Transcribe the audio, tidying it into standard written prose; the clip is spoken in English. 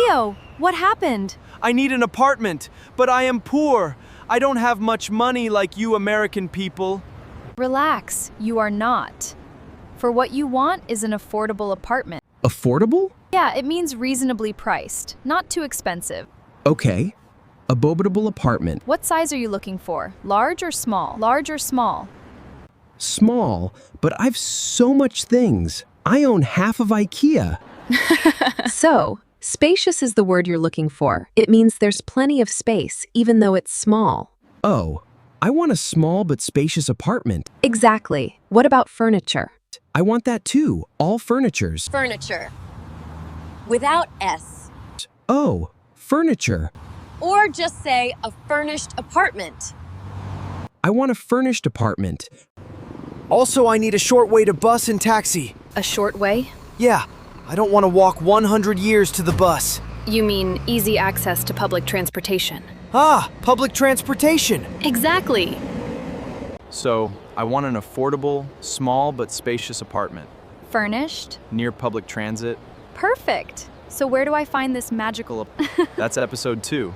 Leo, what happened? I need an apartment, but I am poor. I don't have much money like you American people. Relax, you are not. For what you want is an affordable apartment. Affordable? Yeah, it means reasonably priced, not too expensive. Okay. A boatable apartment. What size are you looking for? Large or small? Large or small? Small, but I've so much things. I own half of IKEA. So, spacious is the word you're looking for. It means there's plenty of space, even though it's small. Oh, I want a small but spacious apartment. Exactly. What about furniture? I want that too, all furnitures. Furniture. Without S. Oh, furniture. Or just say a furnished apartment. I want a furnished apartment. Also, I need a short way to bus and taxi. A short way? Yeah, I don't want to walk 100 years to the bus. You mean easy access to public transportation? Ah, public transportation. Exactly. So, I want an affordable, small but spacious apartment Furnished? near public transit. Perfect. So where do I find this magical That's episode 2.